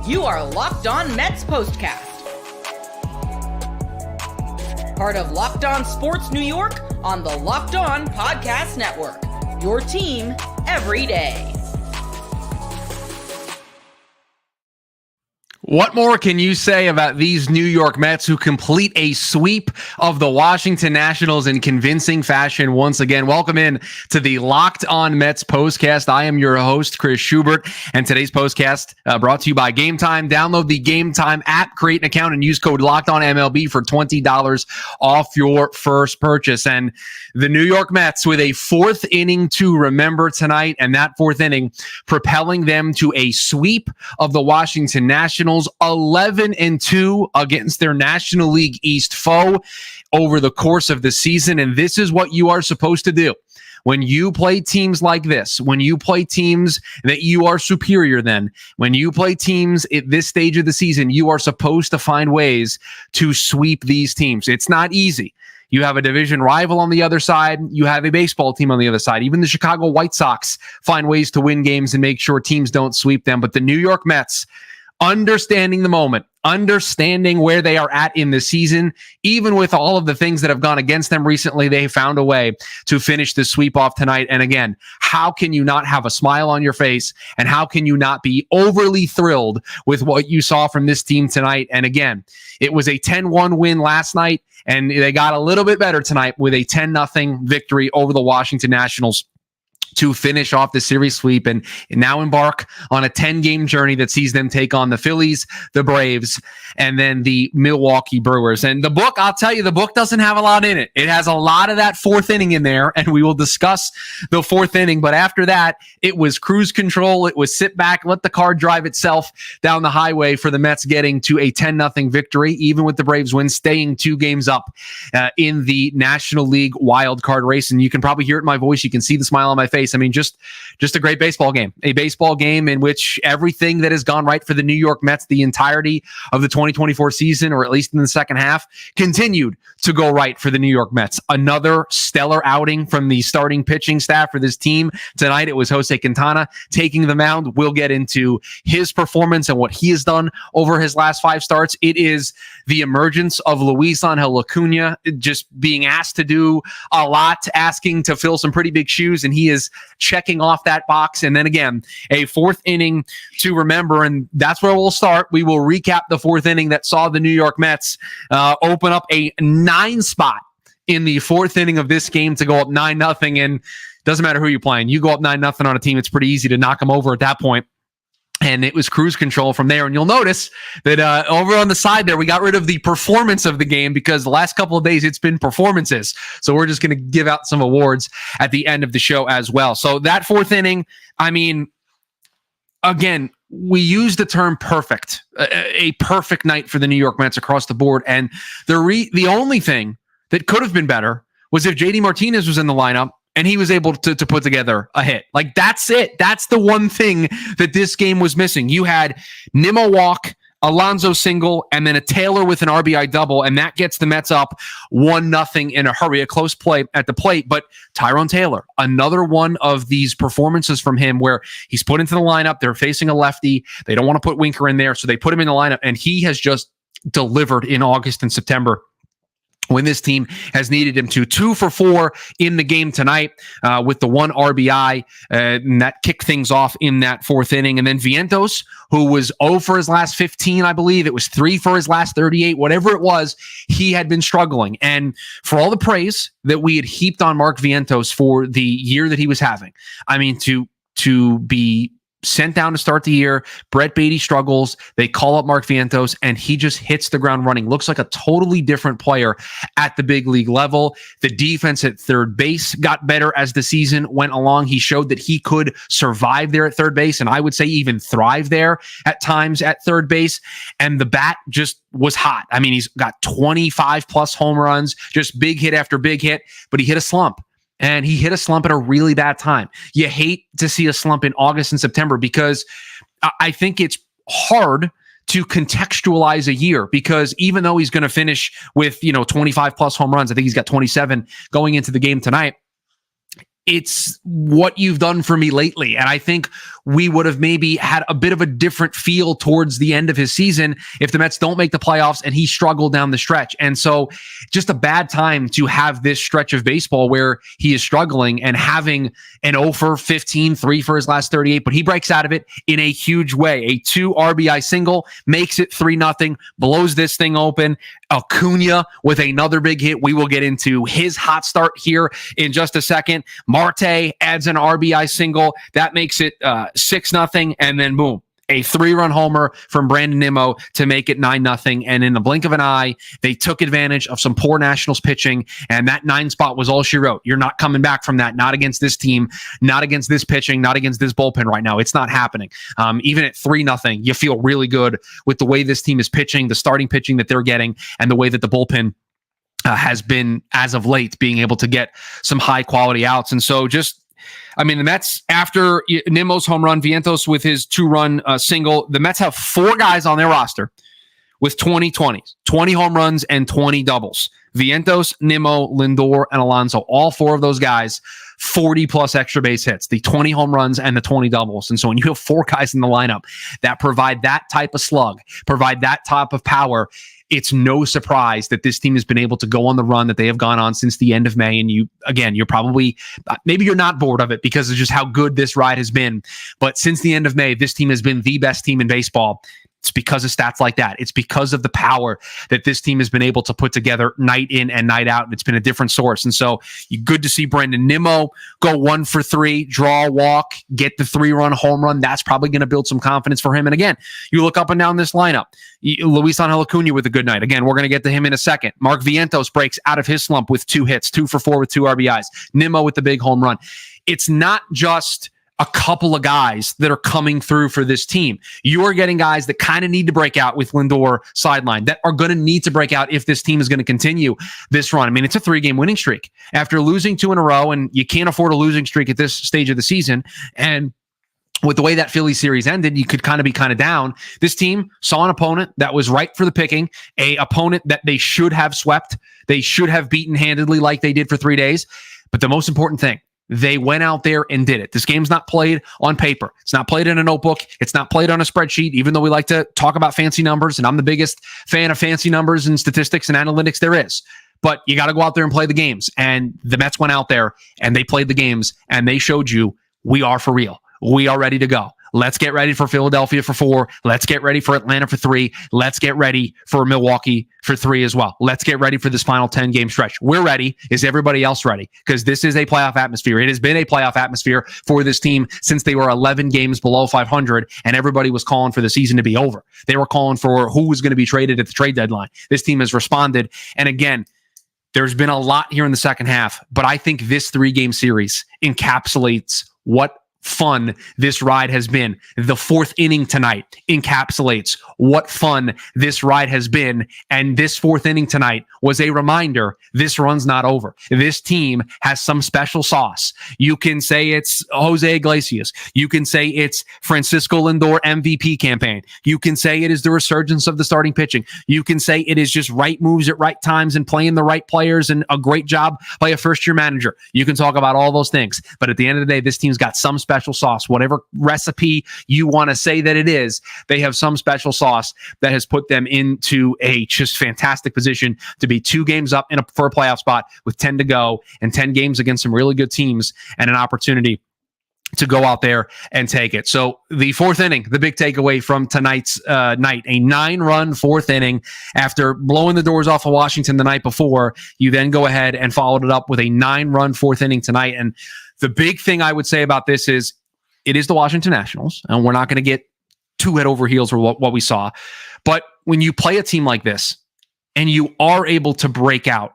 You are Locked On Mets Postcast, part of Locked On Sports New York on the Locked On Podcast Network, your team every day. What more can you say about these New York Mets who complete a sweep of the Washington Nationals in convincing fashion once again? Welcome in to the Locked On Mets Postcast. I am your host, Chris Schubert, and today's postcast brought to you by Game Time. Download the Game Time app, create an account, and use code LOCKEDONMLB for $20 off your first purchase. And the New York Mets with a fourth inning to remember tonight, and that fourth inning propelling them to a sweep of the Washington Nationals. 11-2 against their National League East foe over the course of the season. And this is what you are supposed to do. When you play teams like this, when you play teams that you are superior than, when you play teams at this stage of the season, you are supposed to find ways to sweep these teams. It's not easy. You have a division rival on the other side. You have a baseball team on the other side. Even the Chicago White Sox find ways to win games and make sure teams don't sweep them. But the New York Mets, understanding the moment, understanding where they are at in the season, even with all of the things that have gone against them recently, they found a way to finish the sweep off tonight. And again, how can you not have a smile on your face? And how can you not be overly thrilled with what you saw from this team tonight? And again, it was a 10-1 win last night, and they got a little bit better tonight with a 10-0 victory over the Washington Nationals to finish off the series sweep and now embark on a 10-game journey that sees them take on the Phillies, the Braves, and then the Milwaukee Brewers. And the book, I'll tell you, the book doesn't have a lot in it. It has a lot of that fourth inning in there, and we will discuss the fourth inning. But after that, it was cruise control. It was sit back, let the car drive itself down the highway for the Mets getting to a 10-0 victory, even with the Braves win, staying 2 games up in the National League wild card race. And you can probably hear it in my voice. You can see the smile on my face. I mean, just a great baseball game, a baseball game in which everything that has gone right for the New York Mets the entirety of the 2024 season, or at least in the second half, continued to go right for the New York Mets. Another stellar outing from the starting pitching staff for this team. Tonight, it was Jose Quintana taking the mound. We'll get into his performance and what he has done over his last 5 starts. It is the emergence of Luisangel Acuna, just being asked to do a lot, asking to fill some pretty big shoes, and he is checking off that box. And then again, a fourth inning to remember, and that's where we'll start. We will recap the fourth inning that saw the New York Mets open up a 9 spot in the fourth inning of this game to go up 9-0. And doesn't matter who you're playing, you go up 9-0 on a team, it's pretty easy to knock them over at that point. And it was cruise control from there. And you'll notice that over on the side there, we got rid of the performance of the game because the last couple of days it's been performances. So we're just going to give out some awards at the end of the show as well. So that fourth inning, I mean, again, we use the term perfect, a perfect night for the New York Mets across the board. And the only thing that could have been better was if JD Martinez was in the lineup and he was able to put together a hit. Like, that's it. That's the one thing that this game was missing. You had Nimmo walk, Alonso single, and then a Taylor with an RBI double, and that gets the Mets up 1-0 in a hurry, a close play at the plate. But Tyrone Taylor, another one of these performances from him where he's put into the lineup. They're facing a lefty. They don't want to put Winker in there, so they put him in the lineup, and he has just delivered in August and September when this team has needed him to. 2 for 4 in the game tonight with the 1 RBI, and that kicked things off in that fourth inning. And then Vientos, who was 0 for his last 15, I believe. It was 3 for his last 38, whatever it was, he had been struggling. And for all the praise that we had heaped on Mark Vientos for the year that he was having, I mean, to be sent down to start the year, Brett Beatty struggles. They call up Mark Vientos, and he just hits the ground running. Looks like a totally different player at the big league level. The defense at third base got better as the season went along. He showed that he could survive there at third base, and I would say even thrive there at times at third base. And the bat just was hot. I mean, he's got 25 plus home runs, just big hit after big hit, but he hit a slump. And he hit a slump at a really bad time. You hate to see a slump in August and September because I think it's hard to contextualize a year, because even though he's going to finish with, 25 plus home runs, I think he's got 27 going into the game tonight. it's what you've done for me lately. And I think we would have maybe had a bit of a different feel towards the end of his season if the Mets don't make the playoffs and he struggled down the stretch. And so just a bad time to have this stretch of baseball where he is struggling and having an 0 for 15, 3 for his last 38, but he breaks out of it in a huge way. A 2 RBI single makes it 3-0, blows this thing open. Acuna with another big hit. We will get into his hot start here in just a second. Marte adds an RBI single. That makes it 6-0. And then boom, a 3-run homer from Brandon Nimmo to make it 9-0. And in the blink of an eye, they took advantage of some poor Nationals pitching. And that 9 spot was all she wrote. You're not coming back from that. Not against this team, not against this pitching, not against this bullpen right now. It's not happening. Even at 3-0, you feel really good with the way this team is pitching, the starting pitching that they're getting, and the way that the bullpen has been, as of late, being able to get some high quality outs. And so the Mets, after Nimmo's home run, Vientos with his 2-run single, the Mets have 4 guys on their roster with 20 home runs and 20 doubles. Vientos, Nimmo, Lindor, and Alonso, all 4 of those guys, 40-plus extra base hits, the 20 home runs and the 20 doubles. And so when you have 4 guys in the lineup that provide that type of slug, provide that type of power, it's no surprise that this team has been able to go on the run that they have gone on since the end of May. And you're probably, maybe you're not bored of it because of just how good this ride has been. But since the end of May, this team has been the best team in baseball. It's because of stats like that. It's because of the power that this team has been able to put together night in and night out. It's been a different source. And so good to see Brandon Nimmo go 1 for 3, draw a walk, get the 3-run home run. That's probably going to build some confidence for him. And again, you look up and down this lineup. Luisangel Acuna with a good night. Again, we're going to get to him in a second. Mark Vientos breaks out of his slump with 2 hits, 2 for 4 with 2 RBIs. Nimmo with the big home run. It's not just a couple of guys that are coming through for this team. You are getting guys that kind of need to break out with Lindor sideline, that are going to need to break out if this team is going to continue this run. It's a 3-game winning streak after losing 2 in a row, and you can't afford a losing streak at this stage of the season. And with the way that Philly series ended, you could be down. This team saw an opponent that was ripe for the picking, a opponent that they should have swept. They should have beaten handedly like they did for 3 days. But the most important thing, they went out there and did it. This game's not played on paper. It's not played in a notebook. It's not played on a spreadsheet, even though we like to talk about fancy numbers, and I'm the biggest fan of fancy numbers and statistics and analytics there is. But you got to go out there and play the games. And the Mets went out there and they played the games and they showed you we are for real. We are ready to go. Let's get ready for Philadelphia for 4. Let's get ready for Atlanta for 3. Let's get ready for Milwaukee for 3 as well. Let's get ready for this final 10-game stretch. We're ready. Is everybody else ready? Because this is a playoff atmosphere. It has been a playoff atmosphere for this team since they were 11 games below 500, and everybody was calling for the season to be over. They were calling for who was going to be traded at the trade deadline. This team has responded. And again, there's been a lot here in the second half, but I think this 3-game series encapsulates what fun this ride has been. The 4th inning tonight encapsulates what fun this ride has been. And this 4th inning tonight was a reminder this run's not over. This team has some special sauce. You can say it's Jose Iglesias. You can say it's Francisco Lindor MVP campaign. You can say it is the resurgence of the starting pitching. You can say it is just right moves at right times and playing the right players and a great job by a first-year manager. You can talk about all those things. But at the end of the day, this team's got some special sauce. Whatever recipe you want to say that it is, they have some special sauce that has put them into a just fantastic position to be 2 games up for a playoff spot with 10 to go and 10 games against some really good teams and an opportunity to go out there and take it. So the 4th inning, the big takeaway from tonight's night, a 9-run 4th inning after blowing the doors off of Washington the night before. You then go ahead and followed it up with a 9-run 4th inning tonight. And the big thing I would say about this is it is the Washington Nationals, and we're not going to get too head over heels for what we saw. But when you play a team like this and you are able to break out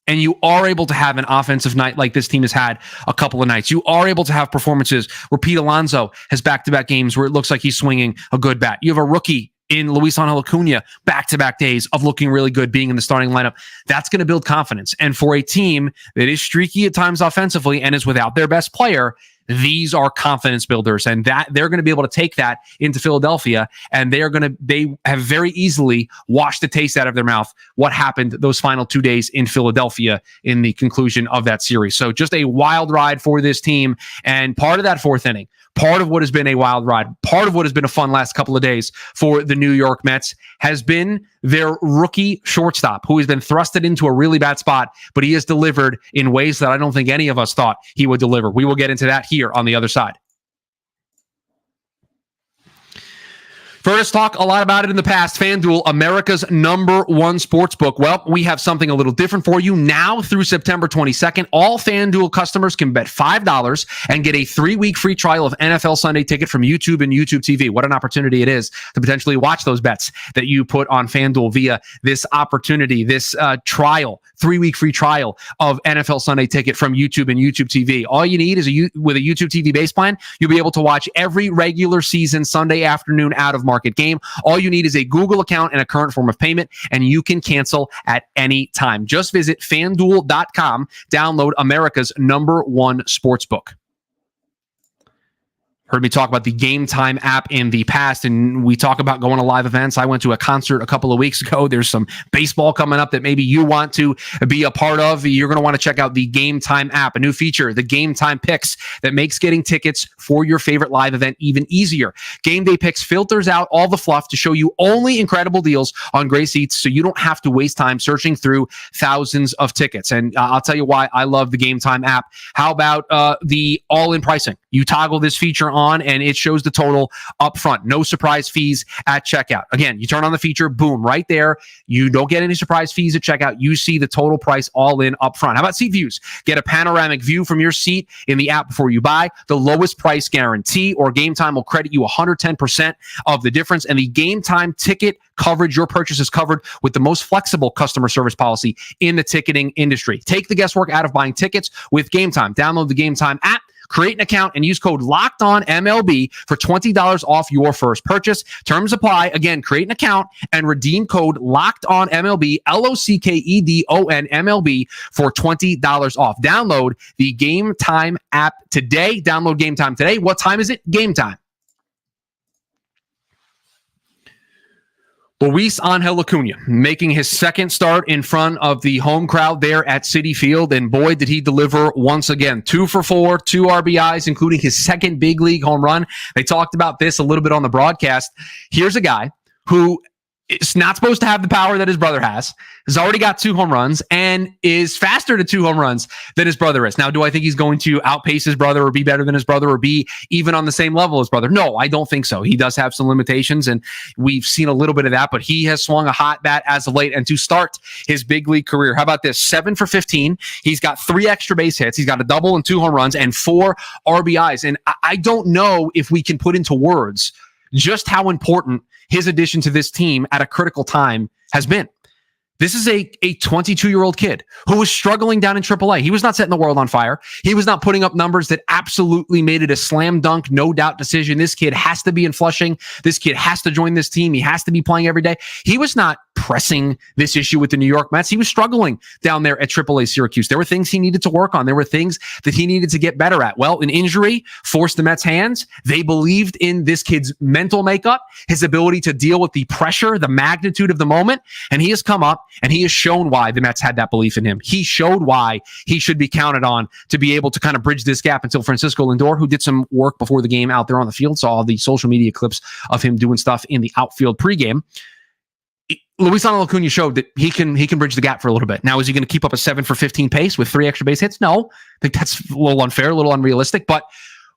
and you are able to have an offensive night like this team has had a couple of nights, you are able to have performances where Pete Alonso has back-to-back games where it looks like he's swinging a good bat. You have a rookie in Luisangel Acuna, back-to-back days of looking really good, being in the starting lineup. That's going to build confidence. And for a team that is streaky at times offensively and is without their best player, these are confidence builders, and that they're going to be able to take that into Philadelphia, and they have very easily washed the taste out of their mouth what happened those final 2 days in Philadelphia in the conclusion of that series. So just a wild ride for this team, and part of that fourth inning, part of what has been a wild ride, part of what has been a fun last couple of days for the New York Mets has been their rookie shortstop, who has been thrusted into a really bad spot, but he has delivered in ways that I don't think any of us thought he would deliver. We will get into that here on the other side. First, talk a lot about it in the past. FanDuel, America's #1 sportsbook. Well, we have something a little different for you. Now through September 22nd, all FanDuel customers can bet $5 and get a 3-week free trial of NFL Sunday Ticket from YouTube and YouTube TV. What an opportunity it is to potentially watch those bets that you put on FanDuel via this opportunity, this trial, 3-week free trial of NFL Sunday Ticket from YouTube and YouTube TV. All you need is with a YouTube TV base plan, you'll be able to watch every regular season Sunday afternoon out of market game. All you need is a Google account and a current form of payment, and you can cancel at any time. Just visit FanDuel.com, download America's #1 sportsbook. Heard me talk about the Game Time app in the past, and we talk about going to live events. I went to a concert a couple of weeks ago. There's some baseball coming up that maybe you want to be a part of. You're going to want to check out the Game Time app, a new feature, the Game Time Picks, that makes getting tickets for your favorite live event even easier. Game Day Picks filters out all the fluff to show you only incredible deals on great seats, so you don't have to waste time searching through thousands of tickets. And I'll tell you why I love the Game Time app. How about the all-in pricing? You toggle this feature on, and it shows the total up front. No surprise fees at checkout. Again, you turn on the feature, boom, right there. You don't get any surprise fees at checkout. You see the total price all in up front. How about seat views? Get a panoramic view from your seat in the app before you buy. The lowest price guarantee, or Game Time will credit you 110% of the difference. And the Game Time ticket coverage, your purchase is covered with the most flexible customer service policy in the ticketing industry. Take the guesswork out of buying tickets with Game Time. Download the Game Time app, create an account, and use code LOCKEDONMLB for $20 off your first purchase. Terms apply. Again, create an account and redeem code LOCKEDONMLB, LOCKEDONMLB, for $20 off. Download the Game Time app today. Download Game Time today. What time is it? Game time. Luisangel Acuna making his second start in front of the home crowd there at Citi Field, and boy, did he deliver once again. 2 for 4, 2 RBIs, including his second big league home run. They talked about this a little bit on the broadcast. Here's a guy who is not supposed to have the power that his brother has already got 2 home runs, and is faster to 2 home runs than his brother is. Now, do I think he's going to outpace his brother or be better than his brother or be even on the same level as brother? No, I don't think so. He does have some limitations, and we've seen a little bit of that, but he has swung a hot bat as of late, and to start his big league career, how about this? 7 for 15. He's got 3 extra base hits. He's got a double and 2 home runs and 4 RBIs. And I don't know if we can put into words just how important his addition to this team at a critical time has been. This is a 22-year-old kid who was struggling down in AAA. He was not setting the world on fire. He was not putting up numbers that absolutely made it a slam dunk, no doubt decision. This kid has to be in Flushing. This kid has to join this team. He has to be playing every day. He was not pressing this issue with the New York Mets. He was struggling down there at AAA Syracuse. There were things he needed to work on. There were things that he needed to get better at. Well, an injury forced the Mets' hands. They believed in this kid's mental makeup, his ability to deal with the pressure, the magnitude of the moment, and he has come up and he has shown why the Mets had that belief in him. He showed why he should be counted on to be able to kind of bridge this gap until Francisco Lindor, who did some work before the game out there on the field, saw the social media clips of him doing stuff in the outfield pregame. Luisangel Acuna showed that he can bridge the gap for a little bit. Now, is he going to keep up a 7 for 15 pace with 3 extra base hits? No. I think that's a little unfair, a little unrealistic. But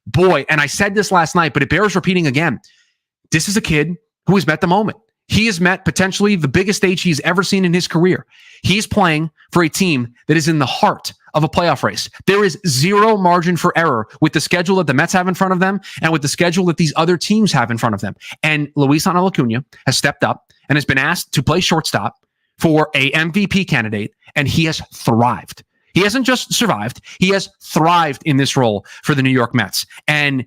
boy, and I said this last night, but it bears repeating again. This is a kid who has met the moment. He has met potentially the biggest stage he's ever seen in his career. He's playing for a team that is in the heart of a playoff race. There is zero margin for error with the schedule that the Mets have in front of them and with the schedule that these other teams have in front of them. And Luisangel Acuna has stepped up and has been asked to play shortstop for a MVP candidate, and he has thrived. He hasn't just survived. He has thrived in this role for the New York Mets. And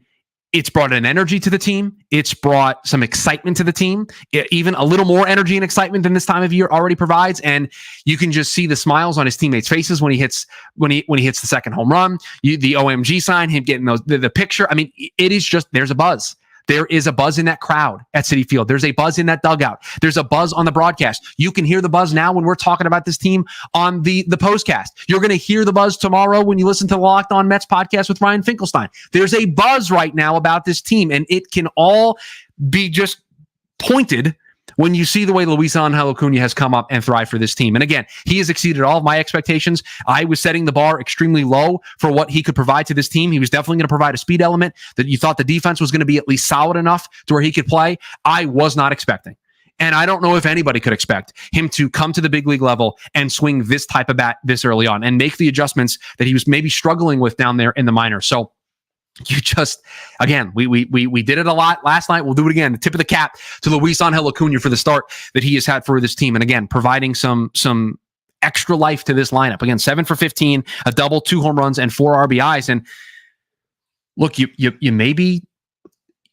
It's brought an energy to the team. It's brought some excitement to the team, even a little more energy and excitement than this time of year already provides. And you can just see the smiles on his teammates' faces when he hits the second home run. The OMG sign, him getting the picture. I mean, it is just, there's a buzz. There is a buzz in that crowd at Citi Field. There's a buzz in that dugout. There's a buzz on the broadcast. You can hear the buzz now when we're talking about this team on the postcast. You're going to hear the buzz tomorrow when you listen to the Locked On Mets podcast with Ryan Finkelstein. There's a buzz right now about this team, and it can all be just pointed when you see the way Luisangel Acuna has come up and thrived for this team. And again, he has exceeded all of my expectations. I was setting the bar extremely low for what he could provide to this team. He was definitely going to provide a speed element that you thought the defense was going to be at least solid enough to where he could play. I was not expecting. And I don't know if anybody could expect him to come to the big league level and swing this type of bat this early on and make the adjustments that he was maybe struggling with down there in the minors. So you just, again, we did it a lot last night. We'll do it again. The tip of the cap to Luisangel Acuna for the start that he has had for this team. And again, providing some extra life to this lineup. Again, 7 for 15, a double, 2 home runs, and 4 RBIs. And look, you maybe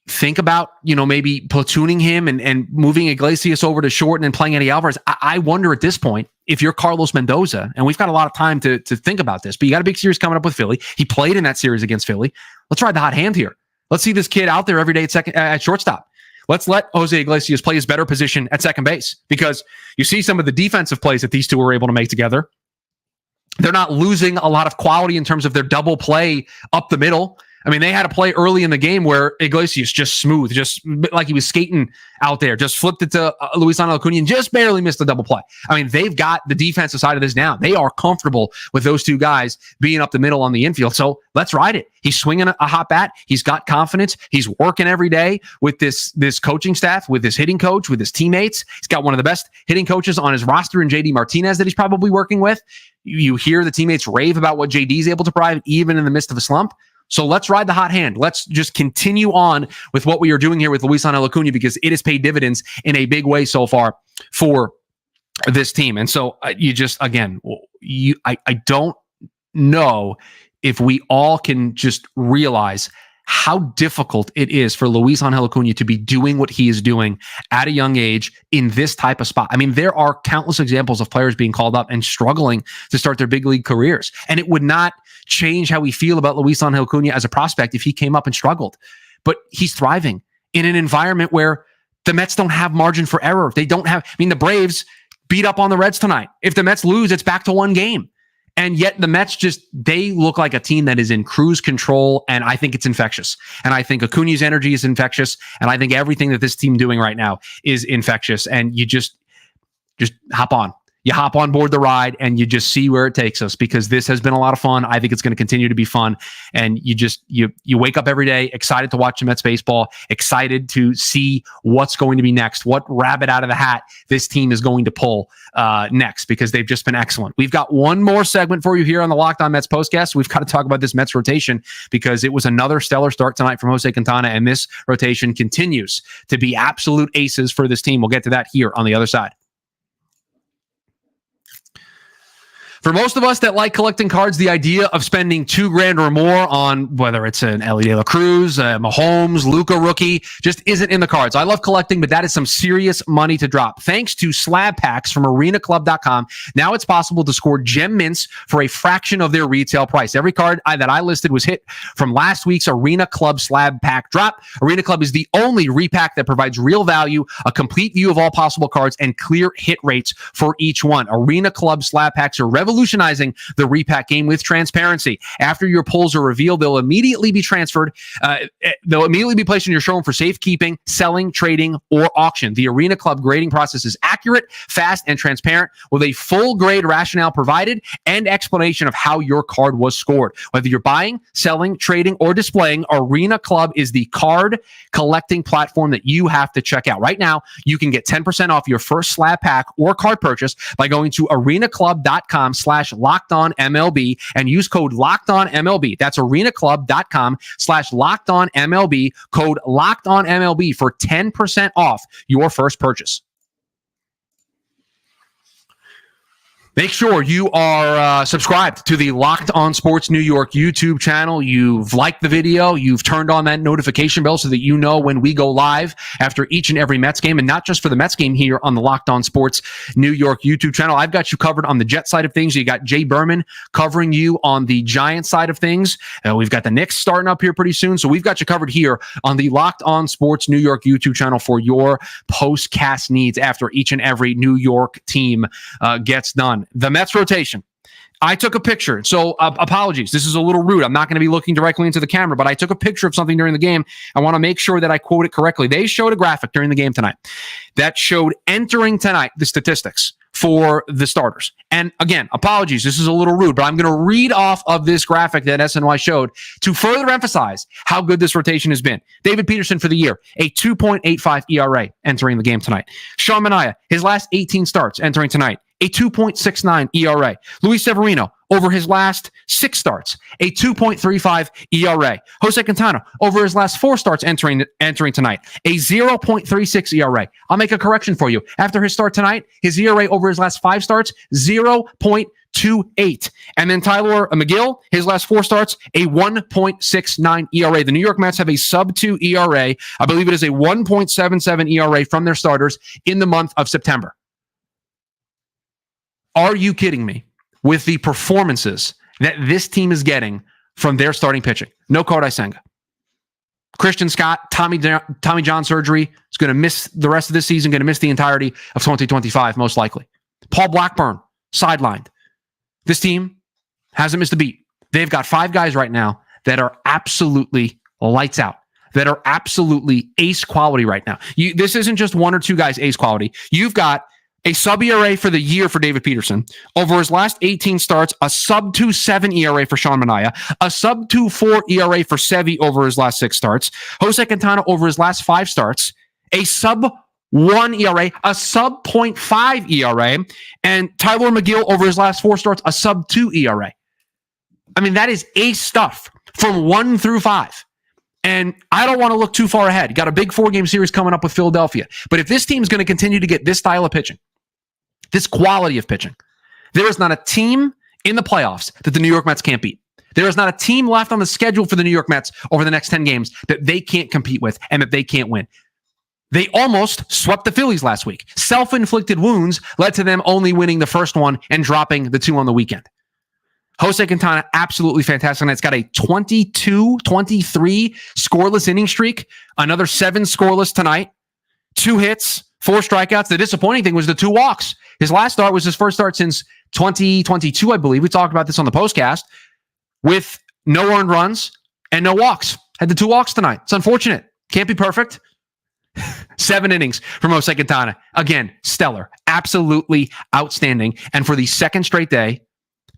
think about, maybe platooning him and moving Iglesias over to short and then playing Eddie Alvarez. I wonder at this point, if you're Carlos Mendoza, and we've got a lot of time to think about this, but you got a big series coming up with Philly. He played in that series against Philly. Let's ride the hot hand here. Let's see this kid out there every day at shortstop. Let's let Jose Iglesias play his better position at second base, because you see some of the defensive plays that these two were able to make together. They're not losing a lot of quality in terms of their double play up the middle. I mean, they had a play early in the game where Iglesias just smooth, just like he was skating out there, just flipped it to Luisangel Acuna and just barely missed the double play. I mean, they've got the defensive side of this down. They are comfortable with those two guys being up the middle on the infield. So let's ride it. He's swinging a hot bat. He's got confidence. He's working every day with this coaching staff, with his hitting coach, with his teammates. He's got one of the best hitting coaches on his roster in JD Martinez that he's probably working with. You hear the teammates rave about what JD is able to provide, even in the midst of a slump. So let's ride the hot hand. Let's just continue on with what we are doing here with Luisangel Acuna, because it has paid dividends in a big way so far for this team. And so you just, again, I don't know if we all can just realize how difficult it is for Luisangel Acuna to be doing what he is doing at a young age in this type of spot. I mean, there are countless examples of players being called up and struggling to start their big league careers. And it would not change how we feel about Luisangel Acuna as a prospect if he came up and struggled. But he's thriving in an environment where the Mets don't have margin for error. They don't have, the Braves beat up on the Reds tonight. If the Mets lose, it's back to one game. And yet the Mets they look like a team that is in cruise control, and I think it's infectious. And I think Acuna's energy is infectious, and I think everything that this team doing right now is infectious. And you just hop on. You hop on board the ride and you just see where it takes us, because this has been a lot of fun. I think it's going to continue to be fun. And you wake up every day excited to watch the Mets baseball, excited to see what's going to be next, what rabbit out of the hat this team is going to pull next, because they've just been excellent. We've got one more segment for you here on the Locked On Mets postcast. We've got to talk about this Mets rotation, because it was another stellar start tonight from Jose Quintana, and this rotation continues to be absolute aces for this team. We'll get to that here on the other side. For most of us that like collecting cards, the idea of spending $2,000 or more on whether it's an Ellie De La Cruz, Mahomes, Luka rookie, just isn't in the cards. I love collecting, but that is some serious money to drop. Thanks to slab packs from arenaclub.com, now it's possible to score gem mints for a fraction of their retail price. Every card that I listed was hit from last week's Arena Club slab pack drop. Arena Club is the only repack that provides real value, a complete view of all possible cards, and clear hit rates for each one. Arena Club slab packs are revolutionizing the repack game with transparency. After your pulls are revealed, they'll immediately be transferred. They'll immediately be placed in your showroom for safekeeping, selling, trading, or auction. The Arena Club grading process is accurate, fast, and transparent, with a full grade rationale provided and explanation of how your card was scored. Whether you're buying, selling, trading, or displaying, Arena Club is the card collecting platform that you have to check out. Right now, you can get 10% off your first slab pack or card purchase by going to arenaclub.com/LockedOnMLB and use code LockedOnMLB. That's arenaclub.com/LockedOnMLB, code LockedOnMLB for 10% off your first purchase. Make sure you are subscribed to the Locked On Sports New York YouTube channel. You've liked the video. You've turned on that notification bell so that you know when we go live after each and every Mets game, and not just for the Mets game here on the Locked On Sports New York YouTube channel. I've got you covered on the Jet side of things. You got Jay Berman covering you on the Giants side of things. We've got the Knicks starting up here pretty soon. So we've got you covered here on the Locked On Sports New York YouTube channel for your postcast needs after each and every New York team gets done. The Mets rotation. I took a picture. So apologies. This is a little rude. I'm not going to be looking directly into the camera, but I took a picture of something during the game. I want to make sure that I quote it correctly. They showed a graphic during the game tonight that showed entering tonight the statistics for the starters. And again, apologies. This is a little rude, but I'm going to read off of this graphic that SNY showed to further emphasize how good this rotation has been. David Peterson for the year, a 2.85 ERA entering the game tonight. Sean Manaea, his last 18 starts entering tonight, a 2.69 ERA. Luis Severino, over his last 6 starts, a 2.35 ERA. Jose Quintana, over his last 4 starts entering tonight, a 0.36 ERA. I'll make a correction for you. After his start tonight, his ERA over his last 5 starts, 0.28. And then Tyler McGill, his last 4 starts, a 1.69 ERA. The New York Mets have a sub-2 ERA. I believe it is a 1.77 ERA from their starters in the month of September. Are you kidding me with the performances that this team is getting from their starting pitching? No Kodai Senga. Christian Scott, Tommy John surgery, is going to miss the rest of this season, going to miss the entirety of 2025, most likely. Paul Blackburn, sidelined. This team hasn't missed a beat. They've got 5 guys right now that are absolutely lights out, that are absolutely ace quality right now. This isn't just 1 or 2 guys ace quality. You've got a sub-ERA for the year for David Peterson. Over his last 18 starts, a sub-2.7 ERA for Sean Manaea, a sub-2.4 ERA for Sevy over his last 6 starts, Jose Quintana over his last 5 starts, a sub-1 ERA, a sub-0.5 ERA, and Tyler McGill over his last 4 starts, a sub-2 ERA. I mean, that is ace stuff from 1 through 5. And I don't want to look too far ahead. You got a big 4-game series coming up with Philadelphia. But if this team is going to continue to get this style of pitching, this quality of pitching, there is not a team in the playoffs that the New York Mets can't beat. There is not a team left on the schedule for the New York Mets over the next 10 games that they can't compete with and that they can't win. They almost swept the Phillies last week. Self-inflicted wounds led to them only winning the first one and dropping the 2 on the weekend. Jose Quintana, absolutely fantastic. It's got a 22-23 scoreless inning streak. Another 7 scoreless tonight. 2 hits, 4 strikeouts. The disappointing thing was the 2 walks. His last start was his first start since 2022, I believe. We talked about this on the postcast, with no earned runs and no walks. Had the 2 walks tonight. It's unfortunate. Can't be perfect. 7 innings from Jose Quintana. Again, stellar. Absolutely outstanding. And for the second straight day,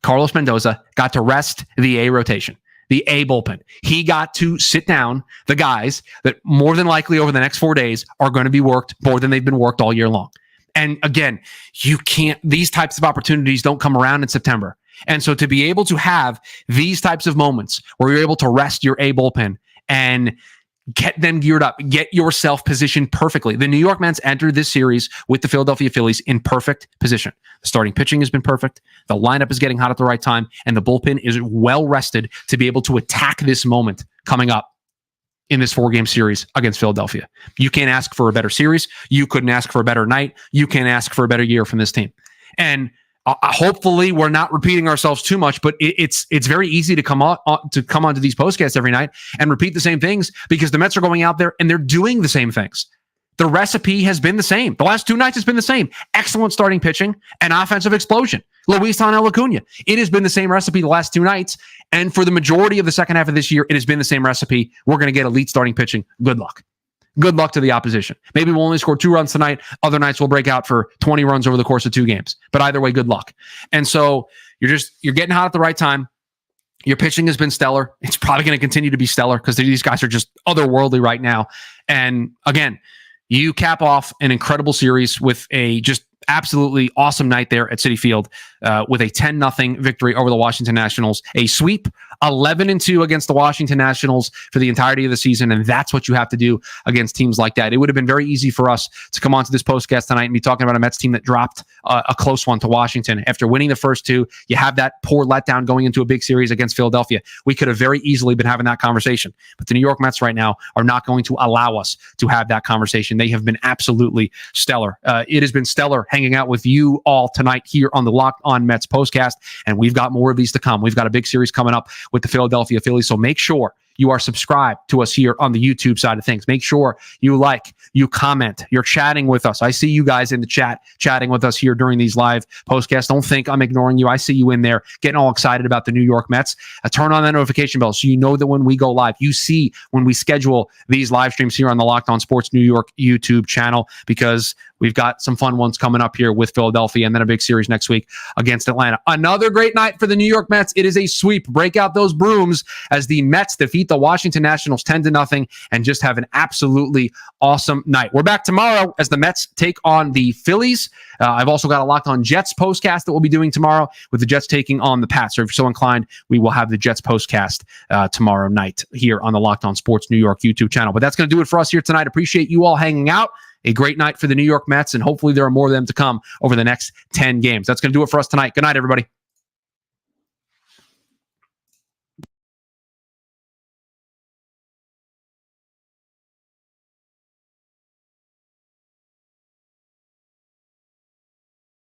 Carlos Mendoza got to rest the A rotation, the A bullpen. He got to sit down the guys that more than likely over the next 4 days are going to be worked more than they've been worked all year long. And again, these types of opportunities don't come around in September. And so to be able to have these types of moments where you're able to rest your A bullpen and get them geared up, get yourself positioned perfectly. The New York Mets entered this series with the Philadelphia Phillies in perfect position. The starting pitching has been perfect. The lineup is getting hot at the right time, and the bullpen is well rested to be able to attack this moment coming up in this 4-game series against Philadelphia. You can't ask for a better series. You couldn't ask for a better night. You can't ask for a better year from this team. And hopefully we're not repeating ourselves too much, but it's very easy to come onto these podcasts every night and repeat the same things because the Mets are going out there and they're doing the same things. The recipe has been the same. The last 2 nights has been the same. Excellent starting pitching and offensive explosion. Luisangel Acuna. It has been the same recipe the last 2 nights. And for the majority of the second half of this year, it has been the same recipe. We're going to get elite starting pitching. Good luck. Good luck to the opposition. Maybe we'll only score 2 runs tonight. Other nights we'll break out for 20 runs over the course of 2 games. But either way, good luck. And so you're getting hot at the right time. Your pitching has been stellar. It's probably going to continue to be stellar because these guys are just otherworldly right now. And again, you cap off an incredible series with a just absolutely awesome night there at Citi Field with a 10-0 victory over the Washington Nationals. A sweep, 11-2 against the Washington Nationals for the entirety of the season, and that's what you have to do against teams like that. It would have been very easy for us to come onto this postcast tonight and be talking about a Mets team that dropped a close one to Washington. After winning the first two, you have that poor letdown going into a big series against Philadelphia. We could have very easily been having that conversation, but the New York Mets right now are not going to allow us to have that conversation. They have been absolutely stellar. It has been stellar hanging out with you all tonight here on the Locked On Mets postcast, and we've got more of these to come. We've got a big series coming up with the Philadelphia Phillies, so make sure you are subscribed to us here on the YouTube side of things. Make sure you like, you comment, you're chatting with us. I see you guys in the chat chatting with us here during these live postcasts. Don't think I'm ignoring you. I see you in there getting all excited about the New York Mets. Turn on that notification bell so you know that when we go live, you see when we schedule these live streams here on the Locked On Sports New York YouTube channel, because we've got some fun ones coming up here with Philadelphia and then a big series next week against Atlanta. Another great night for the New York Mets. It is a sweep. Break out those brooms as the Mets defeat the Washington Nationals 10-0 and just have an absolutely awesome night. We're back tomorrow as the Mets take on the Phillies. I've also got a Locked On Jets postcast that we'll be doing tomorrow with the Jets taking on the Pats. So if you're so inclined, we will have the Jets postcast tomorrow night here on the Locked On Sports New York YouTube channel. But that's going to do it for us here tonight. Appreciate you all hanging out. A great night for the New York Mets, and hopefully there are more of them to come over the next 10 games. That's going to do it for us tonight. Good night, everybody.